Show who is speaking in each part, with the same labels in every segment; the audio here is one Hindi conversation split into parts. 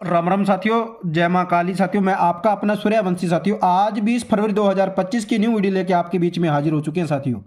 Speaker 1: राम राम साथियों, जय माँ काली। साथियों, मैं आपका अपना सूर्यवंशी। साथियों, आज 20 फरवरी 2025 की न्यू वीडियो लेके आपके बीच में हाजिर हो चुके हैं साथियों।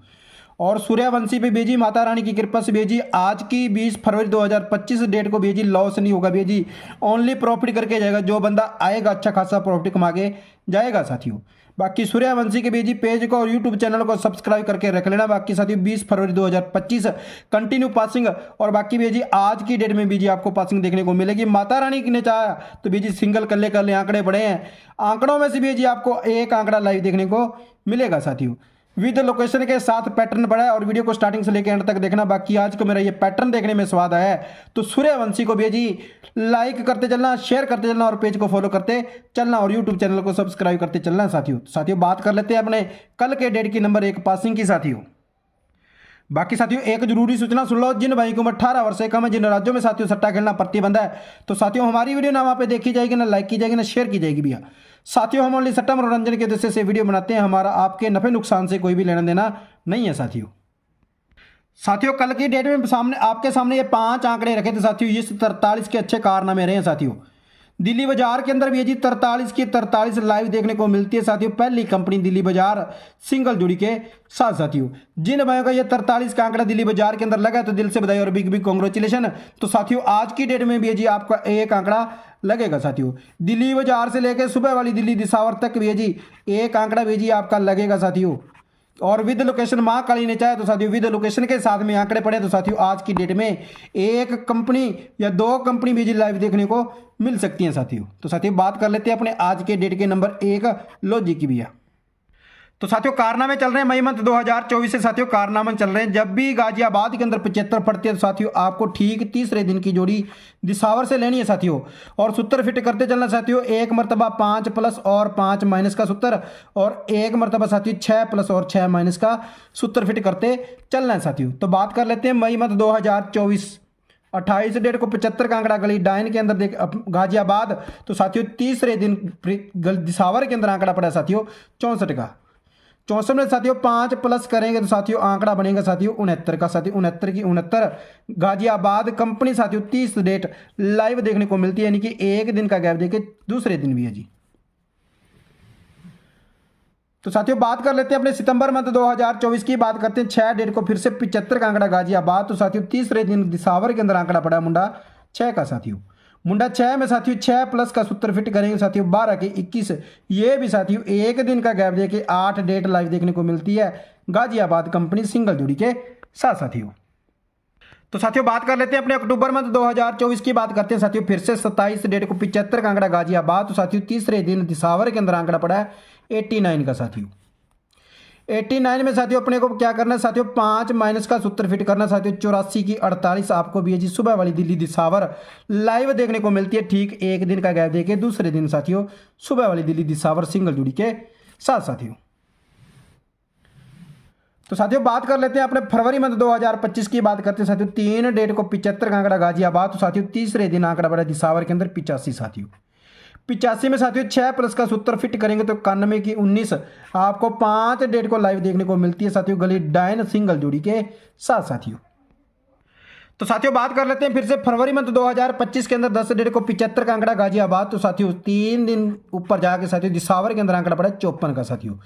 Speaker 1: और सूर्यवंशी पे बेजी माता रानी की कृपा से बेजी आज की 20 फरवरी 2025 डेट को बेजी लॉस नहीं होगा। बेजी ओनली प्रॉफिट करके जाएगा। जो बंदा आएगा अच्छा खासा प्रॉफिट कमा के जाएगा साथियों। बाकी सूर्यवंशी के बेजी पेज को और यूट्यूब चैनल को सब्सक्राइब करके रख लेना। बाकी साथियों 20 फरवरी 2025 कंटिन्यू पासिंग। और बाकी बेजी आज की डेट में बेजी आपको पासिंग देखने को मिलेगी। माता रानी ने चाहा तो बेजी सिंगल कल्ले कल्ले आंकड़े बढ़े हैं। आंकड़ों में से बेजी आपको एक आंकड़ा लाइव देखने को मिलेगा साथियों, विद लोकेशन के साथ पैटर्न पड़ा है। और वीडियो को स्टार्टिंग से लेकर एंड तक देखना। बाकी आज को मेरा ये पैटर्न देखने में स्वाद आया है तो सूर्यवंशी को भेजी लाइक करते चलना, शेयर करते चलना और पेज को फॉलो करते चलना और यूट्यूब चैनल को सब्सक्राइब करते चलना साथियों बात कर लेते हैं अपने कल के डेट की नंबर 1 पासिंग की साथियों। बाकी साथियों एक जरूरी सूचना सुन लो। जिन भाई को 18 वर्ष से कम है, जिन राज्यों में साथियों सट्टा खेलना प्रतिबंध है, तो साथियों हमारी वीडियो ना वहाँ पे देखी जाएगी, ना लाइक की जाएगी, ना शेयर की जाएगी भैया। साथियों हम ओनली सट्टा मनोरंजन के उद्देश्य से वीडियो बनाते हैं। हमारा आपके नफे नुकसान से कोई भी लेना देना नहीं है साथियों कल की डेट में आपके सामने ये 5 आंकड़े रखे थे साथियों। ये 43 के अच्छे कारनामे रहे हैं साथियों। दिल्ली बाजार के अंदर भी ये जी 43 की 43 लाइव देखने को मिलती है साथियों। पहली कंपनी दिल्ली बाजार सिंगल जुड़ी के साथ साथियों। जिन भाइयों का ये 43 का आंकड़ा दिल्ली बाजार के अंदर लगा है तो दिल से बधाई और बिग बिग कॉन्ग्रेचुलेशन। तो साथियों आज की डेट में भी जी आपका एक आंकड़ा लगेगा साथियों। दिल्ली बाजार से लेकर सुबह वाली दिल्ली दिसावर तक भी जी एक आंकड़ा भी जी आपका लगेगा साथियों। और विद लोकेशन माँ काली ने चाहे तो साथियों विद लोकेशन के साथ में आंकड़े पड़े तो साथियों आज की डेट में एक कंपनी या 2 कंपनी भी लाइव देखने को मिल सकती हैं साथियों। तो साथियों बात कर लेते हैं अपने आज के डेट के नंबर 1 लॉजिक की भैया। तो साथियों कारनामे चल रहे हैं मई मंथ 2024 से साथियों कारनामे चल रहे हैं। जब भी गाजियाबाद के अंदर 75 पड़ते हैं तो साथियों आपको ठीक तीसरे दिन की जोड़ी दिसावर से लेनी है साथियों। और सूत्र फिट करते चलना साथियों। एक मरतबा 5 प्लस और 5 माइनस का सूत्र और एक मरतबा साथियों 6 प्लस और 6 माइनस का सूत्र फिट करते चलना है साथियों। तो बात कर लेते हैं मई मंथ 2024 28 डेट को 75 का आंकड़ा गली डाइन के अंदर देख गाजियाबाद। तो साथियों तीसरे दिन दिसावर के अंदर आंकड़ा पड़ा साथियों 64 का। 64 में साथियों 5 प्लस करेंगे तो साथियों आंकड़ा बनेगा साथियों 69 का। साथियों 69 की 69 गाजियाबाद कंपनी साथियों 30 डेट लाइव देखने को मिलती है, यानी कि एक दिन का गैप देके दूसरे दिन भी है जी। तो साथियों बात कर लेते हैं अपने सितंबर मंथ 2024 की। बात करते हैं 6 डेट को फिर से 75 का आंकड़ा गाजियाबाद। तो साथियों तीसरे दिन दिसावर के अंदर आंकड़ा पड़ा मुंडा 6 का साथियों। मुंडा 6 में साथियों 6 प्लस का सूत्र फिट करेंगे साथियों 12 के 21। ये भी साथियों एक दिन का गैप देके 8 डेट लाइव देखने को मिलती है गाजियाबाद कंपनी सिंगल जुड़ी के साथ साथियों। तो साथियों बात कर लेते हैं अपने अक्टूबर मंथ 2024 की। बात करते हैं साथियों फिर से 27 डेट को 75 का आंकड़ा गाजियाबाद। तो साथियों तीसरे दिन दिसावर के अंदर आंकड़ा पड़ा है 89 का साथियों। 89 में साथियों अपने को क्या करना है साथियों 5 माइनस का सूत्र फिट करना साथियों 84 की 48 आपको भी जी सुबह वाली दिल्ली दिसावर लाइव देखने को मिलती है। ठीक एक दिन का गैप देके दूसरे दिन साथियों सुबह वाली दिल्ली दिसावर सिंगल जुड़ी के साथ साथियों। तो साथियों बात कर लेते हैं अपने फरवरी मंथ 2025 की। बात करते हैं साथियों 3 डेट को 75 का आंकड़ा गाजियाबाद। तो साथियों तीसरे दिन आंकड़ा बढ़ा दिसावर के अंदर 85 साथियों। 85 में साथियों 6 प्लस का सूत्र फिट करेंगे तो 91 की 19 आपको 5 डेट को लाइव देखने को मिलती है साथियों गली डाइन सिंगल जोड़ी के साथ साथियों। तो साथियों बात कर लेते हैं फिर से फरवरी मंथ 2025 के अंदर 10 डेट को 75 का आंकड़ा गाजियाबाद। तो साथियों 3 दिन ऊपर जाके साथियों दिसावर के अंदर आंकड़ा पड़ा 54 का साथियों।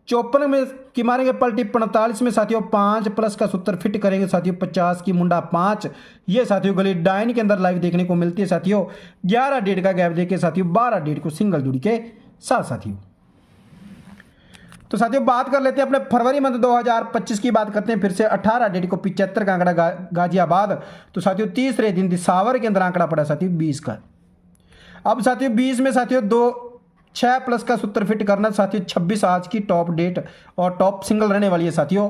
Speaker 1: 54 में की मारेंगे पलटी 45 में साथियों 5 प्लस का सूत्र फिट करेंगे साथियों 50 की मुंडा 5। ये साथियों गली डाइन के अंदर लाइव देखने को मिलती है साथियों 11 डेट का गैप देके साथियों 12 डेट को सिंगल जुड़ी के साथ साथियों। तो साथियों बात कर लेते हैं अपने फरवरी मंथ 2025 की। बात करते हैं फिर से 18 डेट को 75 का आंकड़ा गाजियाबाद। तो साथियों तीसरे दिन दिसावर के अंदर आंकड़ा पड़ा साथियों 20 का। अब साथियों 20 में साथियों 6 प्लस का सूत्र फिट करना साथियों 26 आज की टॉप डेट और टॉप सिंगल रहने वाली है साथियों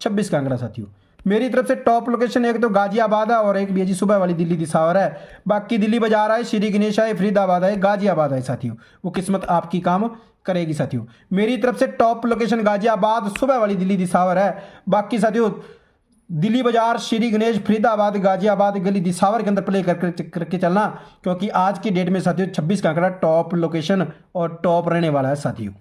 Speaker 1: 26 का आंकड़ा साथियों। मेरी तरफ से टॉप लोकेशन एक तो गाजियाबाद है और एक भी जी सुबह वाली दिल्ली दिसावर है। बाकी दिल्ली बाजार आए, श्री गणेश आए, फरीदाबाद आए, गाजियाबाद आए साथियों, वो किस्मत आपकी काम करेगी साथियों। मेरी तरफ से टॉप लोकेशन गाजियाबाद सुबह वाली दिल्ली दिसावर है। बाकी साथियों दिल्ली बाजार, श्री गणेश, फरीदाबाद, गाजियाबाद गली दिसावर के अंदर प्ले करके चलना, क्योंकि आज की डेट में साथियों 26 का आंकड़ा टॉप लोकेशन और टॉप रहने वाला है साथियों।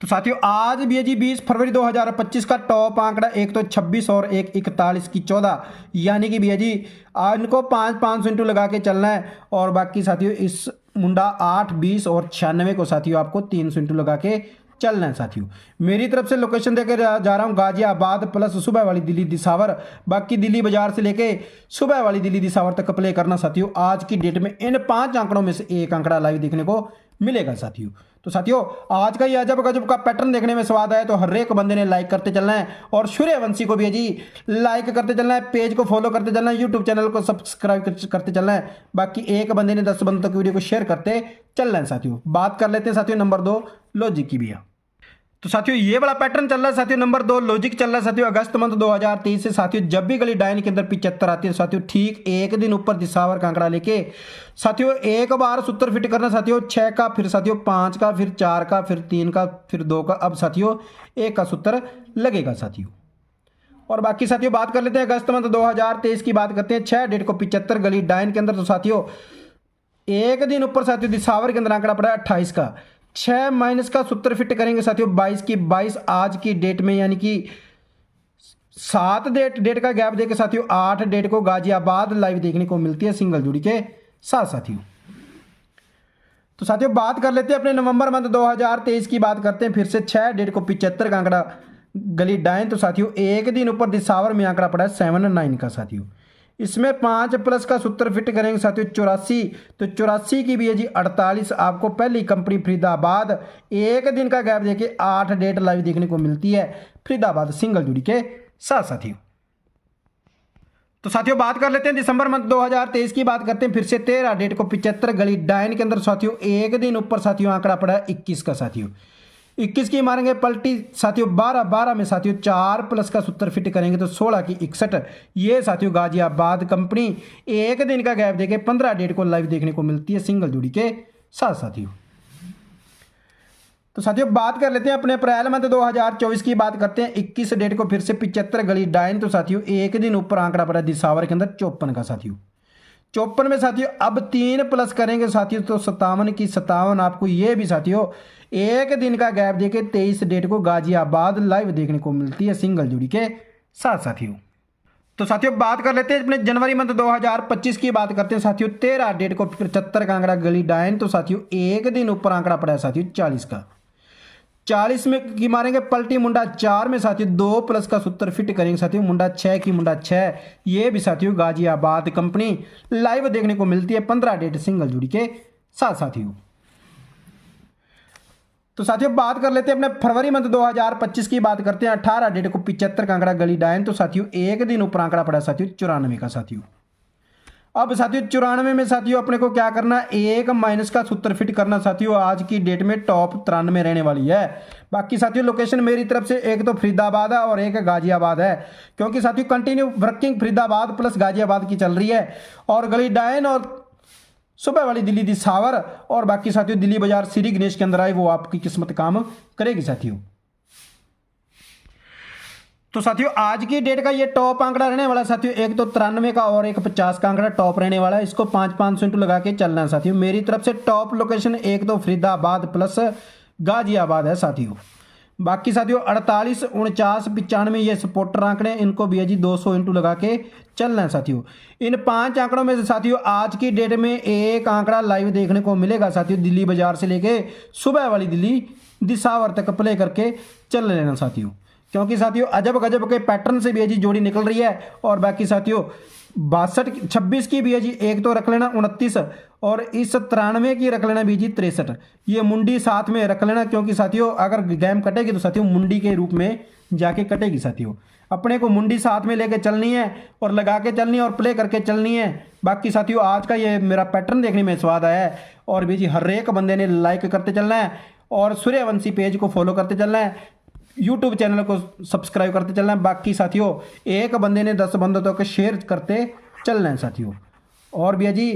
Speaker 1: तो साथियों आज भी है जी 20 फरवरी 2025 का टॉप आंकड़ा एक तो 26 और एक 41 की 14, यानी कि भैया जी इनको 5 इंटू लगा के चलना है। और बाकी साथियों इस मुंडा 8, 20 और 96 को साथियों आपको 300 इंटू लगा के चलना है। साथियों मेरी तरफ से लोकेशन देकर जा रहा हूँ गाजियाबाद प्लस सुबह वाली दिल्ली दिसावर, बाकी दिल्ली बाजार से लेके सुबह वाली दिल्ली दिसावर तक प्ले करना। साथियों आज की डेट में इन 5 आंकड़ों में से एक आंकड़ा लाइव देखने को मिलेगा। साथियों तो साथियों आज का ये अजब गजब का पैटर्न देखने में स्वाद आया तो हर एक बंदे ने लाइक करते चलना है और सूर्यवंशी को भी जी लाइक करते चलना है, पेज को फॉलो करते चलना है, यूट्यूब चैनल को सब्सक्राइब करते चलना है। बाकी एक बंदे ने 10 बंदों तक वीडियो को शेयर करते चलना है। साथियों बात कर लेते हैं साथियों नंबर 2 लॉजिक की भैया। तो साथियों ये बड़ा पैटर्न चल रहा है। साथियों नंबर 2 लॉजिक चल रहा है। साथियों अगस्त मंथ 2023 से साथियों जब भी गली डायन के अंदर 75 आती है साथियों ठीक एक दिन ऊपर दिसावर का आंकड़ा लेके साथियों एक बार सूत्र फिट करना। साथियों 6 का, फिर साथियों 5 का, फिर 4 का, फिर 3 का, फिर 2 का, अब साथियों 1 का सूत्र लगेगा। साथियों और बाकी साथियों बात कर लेते हैं अगस्त मंथ 2023 की बात करते हैं। 6 डेट को 75 गली डायन के अंदर तो साथियों एक दिन ऊपर साथियों दिसावर के अंदर आंकड़ा पड़ा है 28 का। 6 माइनस का सूत्र फिट करेंगे साथियों 22 की 22 आज की डेट में, यानी कि 7 डेट का गैप देके साथियों 8 डेट को गाजियाबाद लाइव देखने को मिलती है सिंगल जोड़ी के साथ। साथियों तो साथियों बात कर लेते हैं अपने नवंबर मंथ 2023 की बात करते हैं फिर से। 6 डेट को 75 का आंकड़ा गली डायन तो साथियों एक दिन ऊपर दिसावर में आंकड़ा पड़ा है 79 का। साथियों इसमें 5 प्लस का सूत्र फिट करेंगे साथियों 84, तो 84 की भी है जी 48 आपको पहली कंपनी फरीदाबाद एक दिन का गैप देके 8 डेट लाइव देखने को मिलती है फरीदाबाद सिंगल जुड़ी के साथ। साथियों तो साथियों बात कर लेते हैं दिसंबर मंथ 2023 की बात करते हैं फिर से। 13 डेट को 75 गली डायन के अंदर साथियों एक दिन ऊपर साथियों आंकड़ा पड़ा है 21 का। साथियों 21 की मारेंगे पलटी साथियों 12 में साथियों 4 प्लस का सूत्र फिट करेंगे तो 16 की 61, ये साथियों गाजियाबाद कंपनी एक दिन का गैप देके 15 डेट को लाइव देखने को मिलती है सिंगल जोड़ी के साथ। साथियों तो साथियों बात कर लेते हैं अपने अप्रैल मंथ 2024 की बात करते हैं। 21 डेट को फिर से 75 गली डायन तो साथियों एक दिन ऊपर आंकड़ा पड़ा दिसावर के अंदर 54 का। साथियों 54 में साथियों अब 3 प्लस करेंगे साथियों तो 57 की 57 आपको ये भी साथियों एक दिन का गैप देके 23 डेट को गाजियाबाद लाइव देखने को मिलती है सिंगल जोड़ी के साथ। साथियों तो साथियों बात कर लेते हैं अपने जनवरी मंथ 2025 की बात करते हैं। साथियों 13 डेट को 75 का आंकड़ा गली डायन तो साथियों एक दिन ऊपर आंकड़ा पड़ा है साथियों 40 का। 40 में की मारेंगे पलटी मुंडा 4 में साथियों 2 प्लस का सूत्र फिट करेंगे साथियों मुंडा 6 की मुंडा 6, ये भी साथियों गाजियाबाद कंपनी लाइव देखने को मिलती है 15 डेट सिंगल जोड़ी के साथ। साथियों तो साथियों बात कर लेते हैं अपने फरवरी मंथ 2025 की बात करते हैं। 18 डेट को 75 का आंकड़ा गली डायन तो साथियों एक दिन ऊपर आंकड़ा पड़ा साथियों 94 का। साथियों अब साथियों 94 में साथियों अपने को क्या करना, एक माइनस का सूत्र फिट करना। साथियों आज की डेट में टॉप 93 रहने वाली है। बाकी साथियों लोकेशन मेरी तरफ से एक तो फरीदाबाद है और एक गाजियाबाद है, क्योंकि साथियों continue working Faridabad plus Ghaziabad की चल रही है और गली डायन और सुबह वाली दिल्ली दिसावर और बाकी साथियों दिल्ली बाजार श्री गणेश के अंदर आए वो आपकी किस्मत काम करेगी। साथियों तो साथियों आज की डेट का ये टॉप आंकड़ा रहने वाला है साथियों, एक तो 93 का और एक 50 का आंकड़ा टॉप रहने वाला है। इसको 5 इंटू लगा के चलना है। साथियों मेरी तरफ से टॉप लोकेशन एक तो फरीदाबाद प्लस गाजियाबाद है। साथियों बाकी साथियों 48, 49, 95 ये सपोर्टर आंकड़े, इनको भी है जी 200 इंटू लगा के चलना है। साथियों इन 5 आंकड़ों में से साथियों आज की डेट में एक आंकड़ा लाइव देखने को मिलेगा साथियों दिल्ली बाजार से लेके सुबह वाली दिल्ली दिसावर तक प्ले करके चल लेना साथियों, क्योंकि साथियों अजब गजब के पैटर्न से भी है जी जोड़ी निकल रही है। और बाकी साथियों 62, 26 की भी है जी एक तो रख लेना 29 और इस 93 की रख लेना भी जी 63, ये मुंडी साथ में रख लेना, क्योंकि साथियों अगर गेम कटेगी तो साथियों मुंडी के रूप में जाके कटेगी। साथियों अपने को मुंडी साथ में लेके चलनी है और लगा के चलनी है और प्ले करके चलनी है। बाकी साथियों आज का ये मेरा पैटर्न देखने में स्वाद आया है और भी जी हर एक बंदे ने लाइक करते चलना है और सूर्यवंशी पेज को फॉलो करते चलना है, यूट्यूब चैनल को सब्सक्राइब करते चलना है। बाकी साथियों एक बंदे ने 10 बंदों तक शेयर करते चलना है। साथियों और भी जी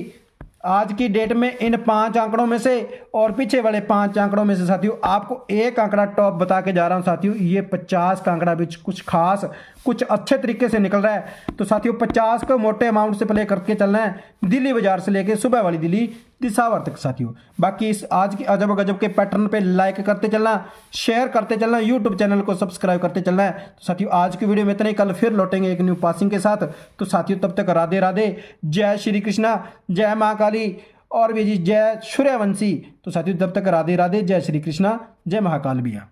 Speaker 1: आज की डेट में इन 5 आंकड़ों में से और पीछे वाले 5 आंकड़ों में से साथियों आपको एक आंकड़ा टॉप बता के जा रहा हूं साथियों, ये 50 का आंकड़ा भी कुछ खास कुछ अच्छे तरीके से निकल रहा है। तो साथियों 50 को मोटे अमाउंट से प्ले करके चलना है दिल्ली बाजार से लेके सुबह वाली दिल्ली दिशावर्तक साथियों। बाकी इस आज की अजब गजब के पैटर्न पे लाइक करते चलना, शेयर करते चलना, यूट्यूब चैनल को सब्सक्राइब करते चलना है। तो साथियों आज की वीडियो में इतना ही, कल फिर लौटेंगे एक न्यू पासिंग के साथ। तो साथियों तब तक राधे राधे, जय श्री कृष्णा, जय महाकाली और भी जी जय सूर्यवंशी। तो साथियों तब तक राधे राधे, जय श्री कृष्णा, जय महाकाल भैया।